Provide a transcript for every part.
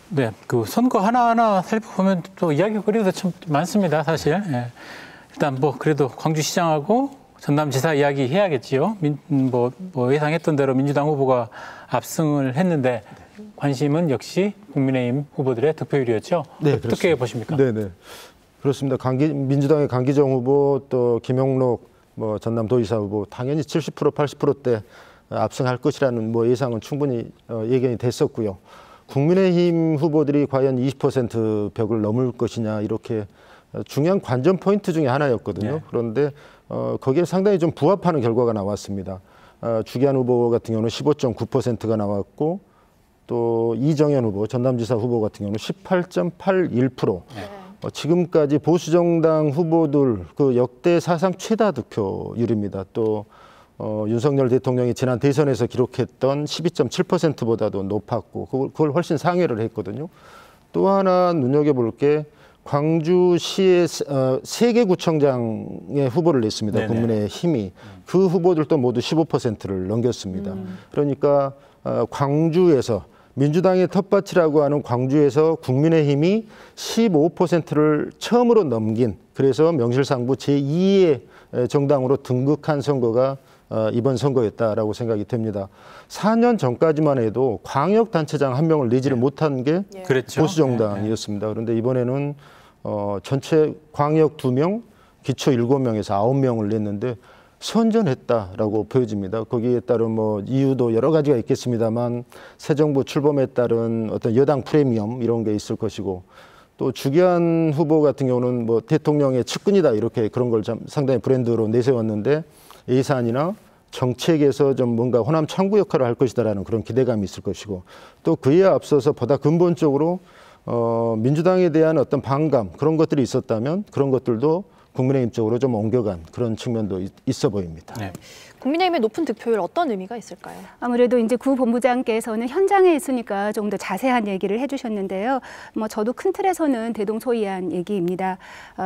네, 그 선거 하나하나 살펴보면 또 이야기거리도 참 많습니다, 사실. 예. 일단 뭐 그래도 광주시장하고 전남지사 이야기 해야겠지요. 뭐 예상했던 대로 민주당 후보가 압승을 했는데 관심은 역시 국민의힘 후보들의 득표율이었죠. 네, 어떻게 그렇습니다. 보십니까? 네, 그렇습니다. 민주당의 강기정 후보 또 김용록 전남도지사 후보 당연히 70% 80%대 압승할 것이라는 예상은 충분히 예견이 됐었고요. 국민의힘 후보들이 과연 20% 벽을 넘을 것이냐 이렇게 중요한 관전 포인트 중에 하나였거든요. 네. 그런데 거기에 상당히 좀 부합하는 결과가 나왔습니다. 주기한 후보 같은 경우는 15.9%가 나왔고 또 이정현 후보, 전남지사 후보 같은 경우는 18.81%. 네. 지금까지 보수정당 후보들 그 역대 사상 최다 득표율입니다. 또 윤석열 대통령이 지난 대선에서 기록했던 12.7%보다도 높았고 그걸 훨씬 상회를 했거든요. 또 하나 눈여겨볼 게 광주시의 3개 구청장의 후보를 냈습니다. 네네. 국민의힘이. 그 후보들도 모두 15%를 넘겼습니다. 그러니까 광주에서 민주당의 텃밭이라고 하는 광주에서 국민의힘이 15%를 처음으로 넘긴, 그래서 명실상부 제2의 정당으로 등극한 선거가 이번 선거였다라고 생각이 됩니다. 4년 전까지만 해도 광역단체장 1명을 내지를 못한 게 그랬죠. 보수정당이었습니다. 그런데 이번에는 전체 광역 2명, 기초 7명에서 9명을 냈는데 선전했다라고 보여집니다. 거기에 따른 이유도 여러 가지가 있겠습니다만 새 정부 출범에 따른 어떤 여당 프리미엄 이런 게 있을 것이고 또 주기한 후보 같은 경우는 대통령의 측근이다 이렇게 그런 걸 좀 상당히 브랜드로 내세웠는데 예산이나 정책에서 좀 뭔가 호남 창구 역할을 할 것이다라는 그런 기대감이 있을 것이고 또 그에 앞서서 보다 근본적으로 민주당에 대한 어떤 반감 그런 것들이 있었다면 그런 것들도 국민의힘 쪽으로 좀 옮겨간 그런 측면도 있어 보입니다. 네. 국민의힘의 높은 득표율 어떤 의미가 있을까요? 아무래도 이제 구 본부장께서는 현장에 있으니까 조금 더 자세한 얘기를 해주셨는데요. 저도 큰 틀에서는 대동소이한 얘기입니다.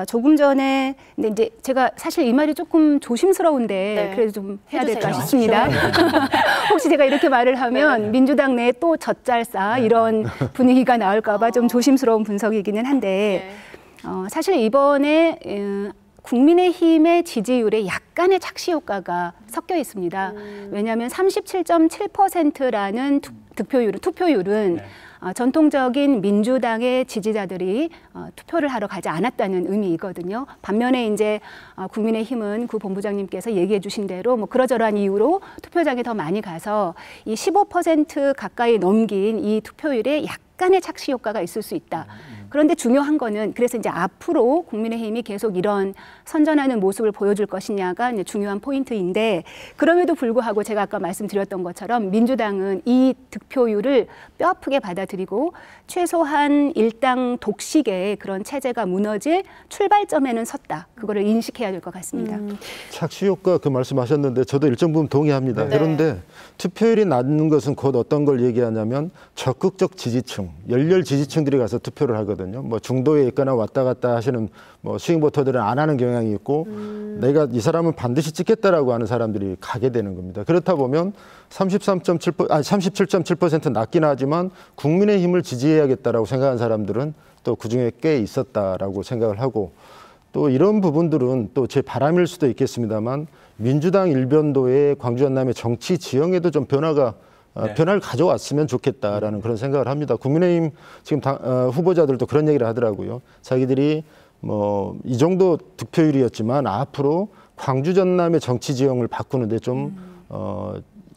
조금 전에 근데 이제 제가 사실 이 말이 조금 조심스러운데 네. 그래도 좀 해야 될까 싶습니다. 혹시 제가 이렇게 말을 하면 네. 민주당 내에 또 젖잘싸 이런 분위기가 나올까 봐 좀 조심스러운 분석이기는 한데 사실 이번에 국민의힘의 지지율에 약간의 착시 효과가 섞여 있습니다. 왜냐하면 37.7%라는 투표율은 네. 전통적인 민주당의 지지자들이 투표를 하러 가지 않았다는 의미이거든요. 반면에 이제 국민의힘은 구 본부장님께서 얘기해 주신 대로 그러저러한 이유로 투표장에 더 많이 가서 이 15% 가까이 넘긴 이 투표율에 약간의 착시 효과가 있을 수 있다. 그런데 중요한 거는 그래서 이제 앞으로 국민의힘이 계속 이런 선전하는 모습을 보여줄 것이냐가 이제 중요한 포인트인데 그럼에도 불구하고 제가 아까 말씀드렸던 것처럼 민주당은 이 득표율을 뼈아프게 받아들이고 최소한 일당 독식의 그런 체제가 무너질 출발점에는 섰다. 그거를 인식해야 될 것 같습니다. 착시 효과 그 말씀하셨는데 저도 일정 부분 동의합니다. 네. 그런데 투표율이 낮는 것은 곧 어떤 걸 얘기하냐면 적극적 지지층, 열렬 지지층들이 가서 투표를 하거든요. 중도에 있거나 왔다 갔다 하시는 스윙보터들은 안 하는 경향이 있고 내가 이 사람은 반드시 찍겠다라고 하는 사람들이 가게 되는 겁니다. 그렇다 보면 37.7% 낮긴 하지만 국민의힘을 지지해야겠다라고 생각한 사람들은 또 그중에 꽤 있었다라고 생각을 하고 또 이런 부분들은 또 제 바람일 수도 있겠습니다만 민주당 일변도의 광주 전남의 정치 지형에도 좀 변화를 가져왔으면 좋겠다라는 그런 생각을 합니다. 국민의힘 지금 후보자들도 그런 얘기를 하더라고요. 자기들이 이 정도 득표율이었지만 앞으로 광주 전남의 정치 지형을 바꾸는데 좀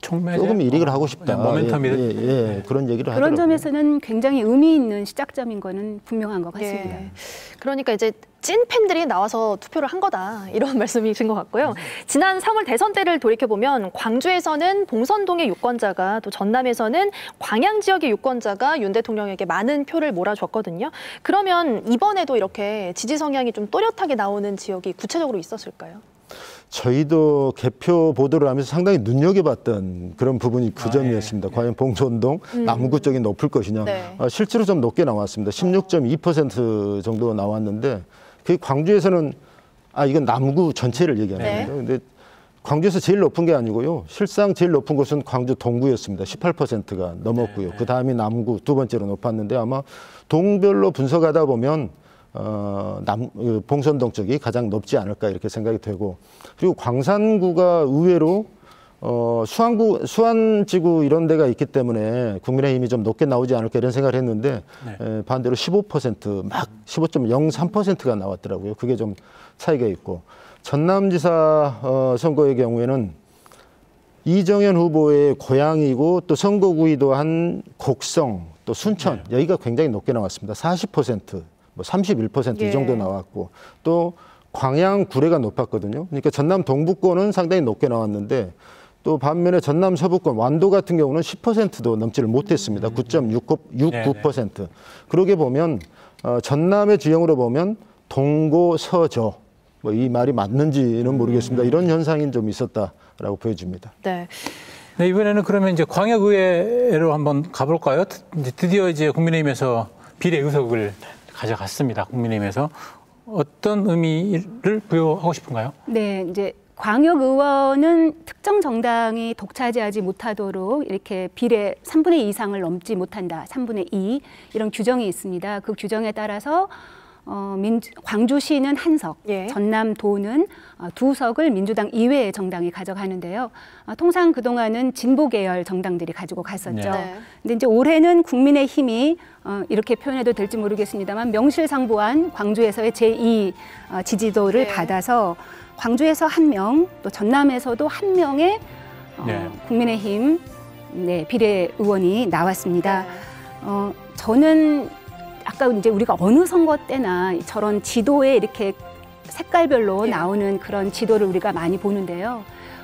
조금 일익을 하고 싶다. 모멘텀이 그런 얘기를 하더라고요. 그런 점에서는 굉장히 의미 있는 시작점인 거는 분명한 것 같습니다. 예. 그러니까 이제 찐 팬들이 나와서 투표를 한 거다 이런 말씀이신 것 같고요. 지난 3월 대선 때를 돌이켜보면 광주에서는 봉선동의 유권자가 또 전남에서는 광양 지역의 유권자가 윤 대통령에게 많은 표를 몰아줬거든요. 그러면 이번에도 이렇게 지지 성향이 좀 또렷하게 나오는 지역이 구체적으로 있었을까요? 저희도 개표 보도를 하면서 상당히 눈여겨봤던 그런 부분이 그 점이었습니다. 과연 봉선동, 남구 쪽이 높을 것이냐. 네. 실제로 좀 높게 나왔습니다. 16.2% 정도 나왔는데 그 광주에서는 이건 남구 전체를 얘기하는 겁니다. 근데 광주에서 제일 높은 게 아니고요. 실상 제일 높은 곳은 광주 동구였습니다. 18%가 넘었고요. 그 다음이 남구 두 번째로 높았는데 아마 동별로 분석하다 보면 봉선동 쪽이 가장 높지 않을까 이렇게 생각이 되고, 그리고 광산구가 의외로 수안지구 이런 데가 있기 때문에 국민의힘이 좀 높게 나오지 않을까 이런 생각을 했는데 반대로 15% 막 15.03%가 나왔더라고요. 그게 좀 차이가 있고, 전남지사 선거의 경우에는 이정현 후보의 고향이고 또 선거구이도 한 곡성 또 순천 여기가 굉장히 높게 나왔습니다. 40%, 뭐 31% 이 정도 나왔고, 또 광양 구례가 높았거든요. 그러니까 전남 동부권은 상당히 높게 나왔는데 또 반면에 전남 서부권 완도 같은 경우는 10%도 넘지를 못했습니다. 9.69%. 그러게 보면 전남의 지형으로 보면 동고 서저 뭐 이 말이 맞는지는 모르겠습니다. 이런 현상이 좀 있었다라고 보여집니다. 네. 네, 이번에는 그러면 이제 광역의회로 한번 가볼까요? 드디어 이제 국민의힘에서 비례 의석을 가져갔습니다. 국민의힘에서 어떤 의미를 부여하고 싶은가요? 네, 이제 광역 의원은 특정 정당이 독차지하지 못하도록 이렇게 비례 3분의 2 이상을 넘지 못한다. 3분의 2 이런 규정이 있습니다. 그 규정에 따라서 광주시는 1석, 전남도는 2석을 민주당 이외의 정당이 가져가는데요. 통상 그동안은 진보 계열 정당들이 가지고 갔었죠. 근데 이제 올해는 국민의힘이 이렇게 표현해도 될지 모르겠습니다만 명실상부한 광주에서의 제2 지지도를 받아서 광주에서 1명, 또 전남에서도 1명의 국민의힘 비례 의원이 나왔습니다. 저는 아까 이제 우리가 어느 선거 때나 저런 지도에 이렇게 색깔별로 나오는 그런 지도를 우리가 많이 보는데요.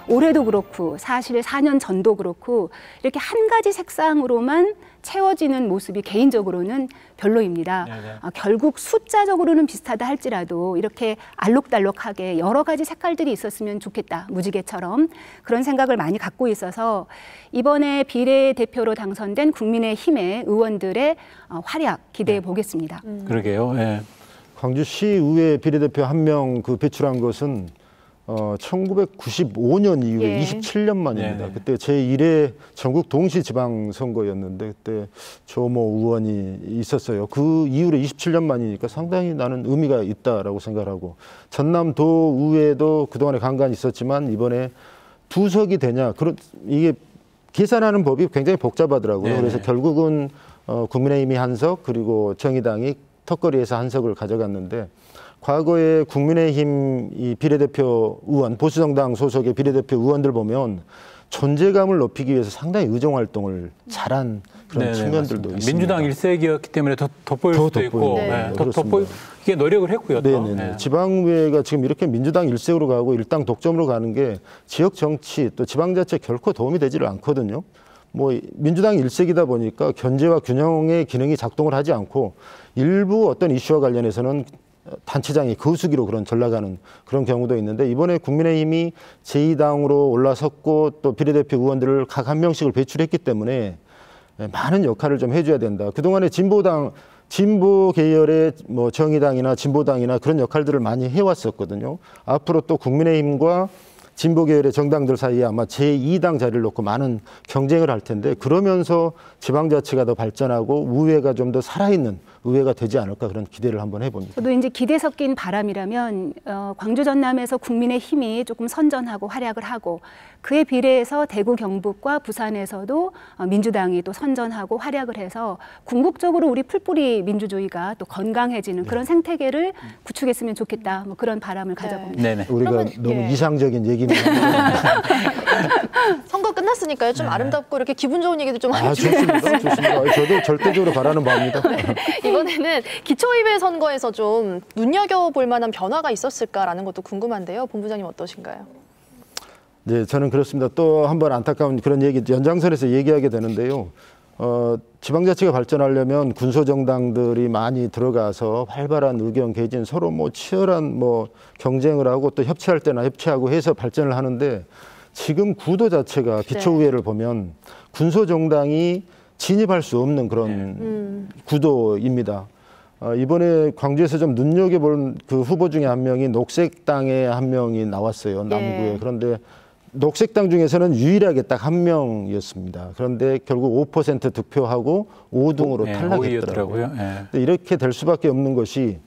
올해도 그렇고 사실 4년 전도 그렇고 이렇게 한 가지 색상으로만 채워지는 모습이 개인적으로는 별로입니다. 결국 숫자적으로는 비슷하다 할지라도 이렇게 알록달록하게 여러 가지 색깔들이 있었으면 좋겠다. 무지개처럼 그런 생각을 많이 갖고 있어서 이번에 비례대표로 당선된 국민의힘의 의원들의 활약 기대해 보겠습니다. 그러게요. 광주시의회 비례대표 1명 그 배출한 것은 1995년 이후에 27년 만입니다. 그때 제1회 전국 동시 지방선거였는데 그때 조모 의원이 있었어요. 그 이후로 27년 만이니까 상당히 나는 의미가 있다라고 생각하고, 전남도 의회도 그동안에 간간히 있었지만 이번에 2석이 되냐, 이게 계산하는 법이 굉장히 복잡하더라고요. 그래서 결국은 국민의힘이 1석 그리고 정의당이 턱걸이에서 1석을 가져갔는데, 과거에 국민의힘 이 비례대표 의원, 보수정당 소속의 비례대표 의원들 보면 존재감을 높이기 위해서 상당히 의정활동을 잘한 그런 측면들도 있습니다. 민주당 일색이었기 때문에 더 돋보일 수도 있고, 이게 노력을 했고요. 지방의회가 지금 이렇게 민주당 일색으로 가고 일당 독점으로 가는 게 지역 정치 또 지방자치에 결코 도움이 되지를 않거든요. 뭐 민주당 일색이다 보니까 견제와 균형의 기능이 작동을 하지 않고 일부 어떤 이슈와 관련해서는 단체장이 거수기로 그런 전락하는 그런 경우도 있는데, 이번에 국민의힘이 제2당으로 올라섰고 또 비례대표 의원들을 각 1명씩을 배출했기 때문에 많은 역할을 좀 해줘야 된다. 그동안에 진보 계열의 뭐 정의당이나 진보당이나 그런 역할들을 많이 해왔었거든요. 앞으로 또 국민의힘과 진보 계열의 정당들 사이에 아마 제2당 자리를 놓고 많은 경쟁을 할 텐데, 그러면서 지방자치가 더 발전하고 의회가 좀 더 살아있는 의회가 되지 않을까 그런 기대를 한번 해봅니다. 저도 이제 기대 섞인 바람이라면 광주 전남에서 국민의힘이 조금 선전하고 활약을 하고, 그에 비례해서 대구 경북과 부산에서도 민주당이 또 선전하고 활약을 해서 궁극적으로 우리 풀뿌리 민주주의가 또 건강해지는 그런 생태계를 구축했으면 좋겠다. 뭐 그런 바람을 가져봅니다. 우리가 너무 이상적인 얘기입니다. 선거 끝났으니까요. 좀 아름답고 이렇게 기분 좋은 얘기도 좀 좋습니다. 저도 절대적으로 바라는 바입니다. 이번에는 기초의회 선거에서 좀 눈여겨볼 만한 변화가 있었을까라는 것도 궁금한데요. 본부장님 어떠신가요? 네, 저는 그렇습니다. 또 한 번 안타까운 그런 얘기 연장선에서 얘기하게 되는데요. 지방자치가 발전하려면 군소정당들이 많이 들어가서 활발한 의견 개진, 서로 뭐 치열한 뭐 경쟁을 하고 또 협치할 때나 협치하고 해서 발전을 하는데, 지금 구도 자체가 기초의회를 보면 군소정당이 진입할 수 없는 그런 구도입니다. 이번에 광주에서 좀 눈여겨볼 그 후보 중에 한 명이 녹색당의 한 명이 나왔어요. 남구에. 그런데 녹색당 중에서는 유일하게 딱 한 명이었습니다. 그런데 결국 5% 득표하고 5등으로 탈락했더라고요. 네. 이렇게 될 수밖에 없는 것이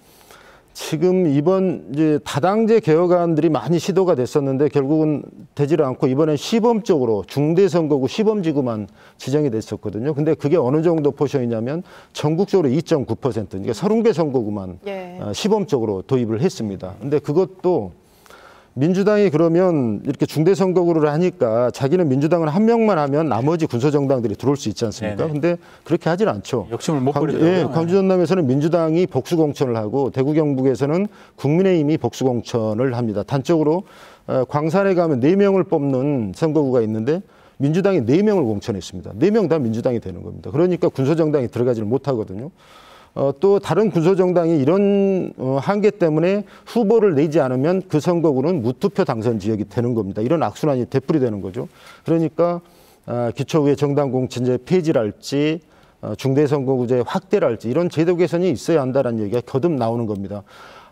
지금 이번 이제 다당제 개혁안들이 많이 시도가 됐었는데 결국은 되지를 않고 이번엔 시범적으로 중대선거구 시범지구만 지정이 됐었거든요. 근데 그게 어느 정도 포션이냐면 전국적으로 2.9%, 그러니까 30개 선거구만 시범적으로 도입을 했습니다. 근데 그것도 민주당이 그러면 이렇게 중대선거구를 하니까 자기는 민주당을 한 명만 하면 나머지 군소정당들이 들어올 수 있지 않습니까? 근데 그렇게 하질 않죠. 욕심을 못 부리더라고요. 광주 전남에서는 민주당이 복수공천을 하고 대구 경북에서는 국민의힘이 복수공천을 합니다. 단적으로 광산에 가면 4명을 뽑는 선거구가 있는데 민주당이 4명을 공천했습니다. 4명 다 민주당이 되는 겁니다. 그러니까 군소정당이 들어가지를 못하거든요. 또 다른 군소정당이 이런 한계 때문에 후보를 내지 않으면 그 선거구는 무투표 당선 지역이 되는 겁니다. 이런 악순환이 되풀이되는 거죠. 그러니까 기초의회 정당공천제 폐지랄지 중대선거구제 확대랄지 이런 제도 개선이 있어야 한다는 얘기가 거듭 나오는 겁니다.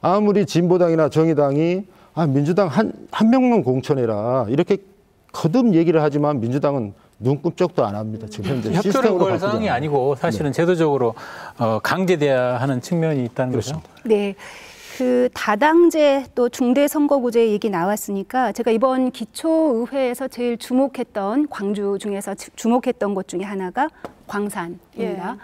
아무리 진보당이나 정의당이 민주당 한 명만 공천해라 이렇게 거듭 얘기를 하지만 민주당은 눈끔쩍도 안 합니다. 지금 현재 협조를 구할 상황이 아니고 사실은 제도적으로 강제돼야 하는 측면이 있다는 거죠. 네. 그 다당제 또 중대선거구제 얘기 나왔으니까 제가 이번 기초의회에서 제일 주목했던 광주 중에서 주목했던 것 중에 하나가 광산입니다.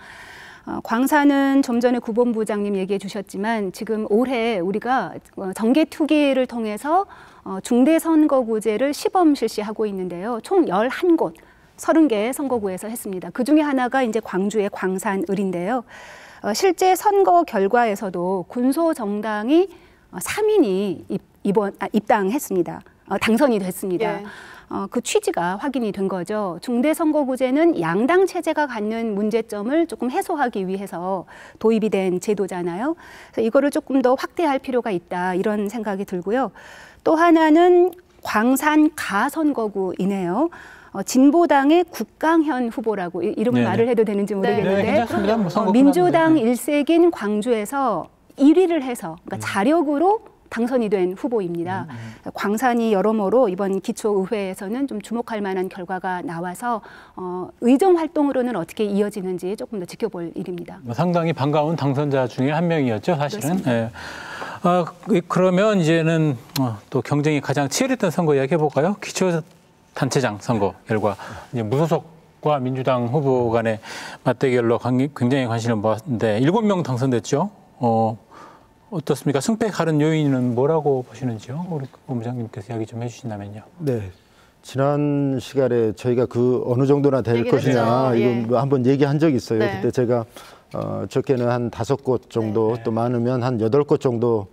광산은 좀 전에 구본부장님 얘기해 주셨지만 지금 올해 우리가 정개투기를 통해서 중대선거구제를 시범 실시하고 있는데요. 총 11곳. 30개 선거구에서 했습니다. 그중에 하나가 이제 광주의 광산을인데요. 실제 선거 결과에서도 군소 정당이 3인이 입당했습니다. 당선이 됐습니다. 그 취지가 확인이 된 거죠. 중대선거구제는 양당 체제가 갖는 문제점을 조금 해소하기 위해서 도입이 된 제도잖아요. 그래서 이거를 조금 더 확대할 필요가 있다 이런 생각이 들고요. 또 하나는 광산 가선거구이네요. 진보당의 국강현 후보라고 이름을 말을 해도 되는지 모르겠는데 민주당 일색인 광주에서 1위를 해서 그러니까 자력으로 당선이 된 후보입니다. 광산이 여러모로 이번 기초의회에서는 좀 주목할 만한 결과가 나와서 의정 활동으로는 어떻게 이어지는지 조금 더 지켜볼 일입니다. 상당히 반가운 당선자 중에 한 명이었죠, 사실은. 네. 그러면 이제는 또 경쟁이 가장 치열했던 선거 이야기해 볼까요? 기초단체장 선거 결과 이제 무소속과 민주당 후보 간의 맞대결로 굉장히 관심을 모았는데 7명 당선됐죠. 어떻습니까? 승패 가른 요인은 뭐라고 보시는지요? 우리 본부장님께서 이야기 좀 해주신다면요. 네. 지난 시간에 저희가 그 어느 정도나 될 것이냐 이거 한번 얘기한 적이 있어요. 그때 제가 적게는 한 5곳 정도 또 많으면 한 8곳 정도.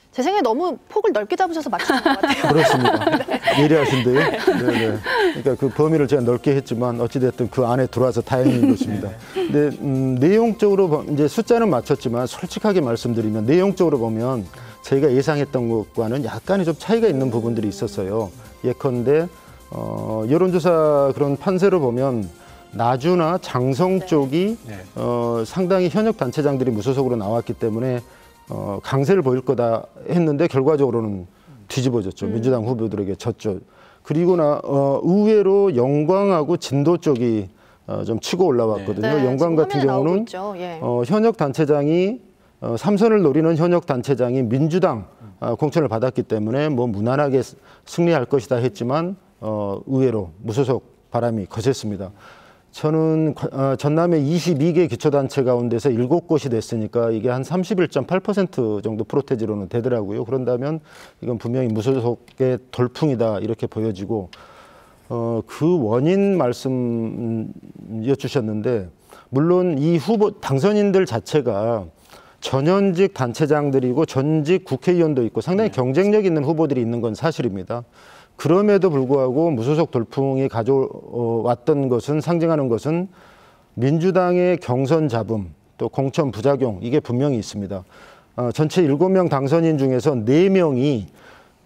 제 생각에 너무 폭을 넓게 잡으셔서 맞추신 것 같아요. 그렇습니다. 예리하신데요. 네네. 그러니까 그 범위를 제가 넓게 했지만 어찌됐든 그 안에 들어와서 다행인 것입니다. 근데 내용적으로 이제 숫자는 맞췄지만 솔직하게 말씀드리면 내용적으로 보면 저희가 예상했던 것과는 약간의 좀 차이가 있는 부분들이 있었어요. 예컨대 여론조사 그런 판세로 보면 나주나 장성 쪽이 상당히 현역 단체장들이 무소속으로 나왔기 때문에 강세를 보일 거다 했는데 결과적으로는 뒤집어졌죠. 민주당 후보들에게 졌죠. 그리고 의외로 영광하고 진도 쪽이 좀 치고 올라왔거든요. 영광 같은 경우는 현역 단체장이 3선을 노리는 현역 단체장이 민주당 공천을 받았기 때문에 뭐 무난하게 승리할 것이다 했지만 의외로 무소속 바람이 거셌습니다. 저는 전남의 22개 기초단체 가운데서 7곳이 됐으니까 이게 한 31.8% 정도 프로테지로는 되더라고요. 그런다면 이건 분명히 무소속의 돌풍이다 이렇게 보여지고 그 원인 말씀 여쭈셨는데 물론 이 후보 당선인들 자체가 전현직 단체장들이고 전직 국회의원도 있고 상당히 경쟁력 있는 후보들이 있는 건 사실입니다. 그럼에도 불구하고 무소속 돌풍이 가져왔던 것은 상징하는 것은 민주당의 경선 잡음 또 공천 부작용 이게 분명히 있습니다. 전체 7명 당선인 중에서 4명이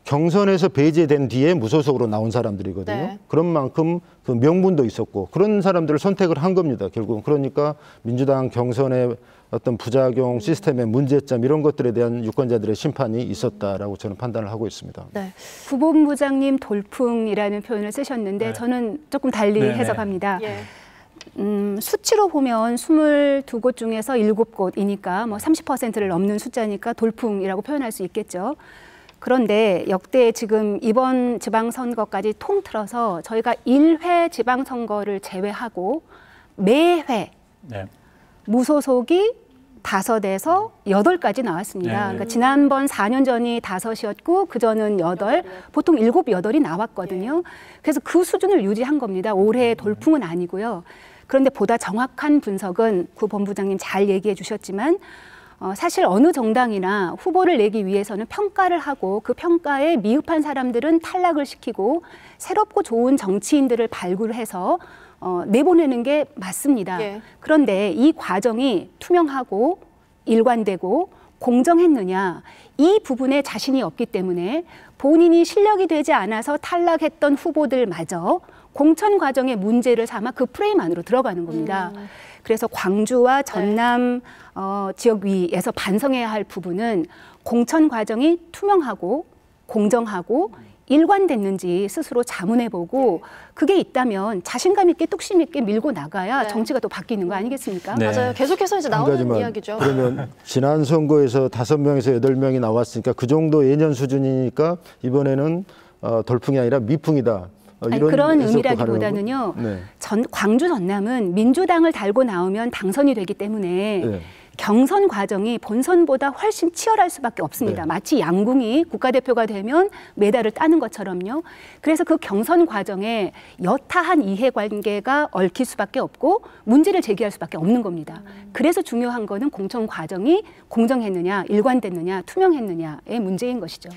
경선에서 배제된 뒤에 무소속으로 나온 사람들이거든요. 그런 만큼 그 명분도 있었고 그런 사람들을 선택을 한 겁니다. 결국은 그러니까 민주당 경선에 어떤 부작용, 시스템의 문제점 이런 것들에 대한 유권자들의 심판이 있었다라고 저는 판단을 하고 있습니다. 네. 구본부장님 돌풍이라는 표현을 쓰셨는데 네. 저는 조금 달리 네, 네. 해석합니다. 예. 수치로 보면 22곳 중에서 7곳이니까 뭐 30%를 넘는 숫자니까 돌풍이라고 표현할 수 있겠죠. 그런데 역대 지금 이번 지방선거까지 통틀어서 저희가 1회 지방선거를 제외하고 매회 네. 무소속이 5에서 8까지 나왔습니다. 네. 그러니까 지난번 4년 전이 5이었고 그전은 8, 보통 7, 8이 나왔거든요. 그래서 그 수준을 유지한 겁니다. 올해 돌풍은 아니고요. 그런데 보다 정확한 분석은 구 본부장님 잘 얘기해 주셨지만 사실 어느 정당이나 후보를 내기 위해서는 평가를 하고 그 평가에 미흡한 사람들은 탈락을 시키고 새롭고 좋은 정치인들을 발굴해서 내보내는 게 맞습니다. 예. 그런데 이 과정이 투명하고 일관되고 공정했느냐, 이 부분에 자신이 없기 때문에 본인이 실력이 되지 않아서 탈락했던 후보들마저 공천 과정의 문제를 삼아 그 프레임 안으로 들어가는 겁니다. 그래서 광주와 전남 지역위에서 반성해야 할 부분은 공천 과정이 투명하고 공정하고 일관됐는지 스스로 자문해보고 그게 있다면 자신감 있게 뚝심 있게 밀고 나가야 네. 정치가 또 바뀌는 거 아니겠습니까? 네. 맞아요. 계속해서 이제 한 나오는 가지만 이야기죠. 그러면 지난 선거에서 5명에서 8명이 나왔으니까 그 정도 예년 수준이니까 이번에는 돌풍이 아니라 미풍이다. 아니, 이런 그런 해석도 의미라기보다는요. 가능하고. 네. 광주 전남은 민주당을 달고 나오면 당선이 되기 때문에 네. 경선 과정이 본선보다 훨씬 치열할 수밖에 없습니다. 네. 마치 양궁이 국가대표가 되면 메달을 따는 것처럼요. 그래서 그 경선 과정에 여타한 이해관계가 얽힐 수밖에 없고 문제를 제기할 수밖에 없는 겁니다. 그래서 중요한 거는 공천 과정이 공정했느냐, 일관됐느냐, 투명했느냐의 문제인 것이죠.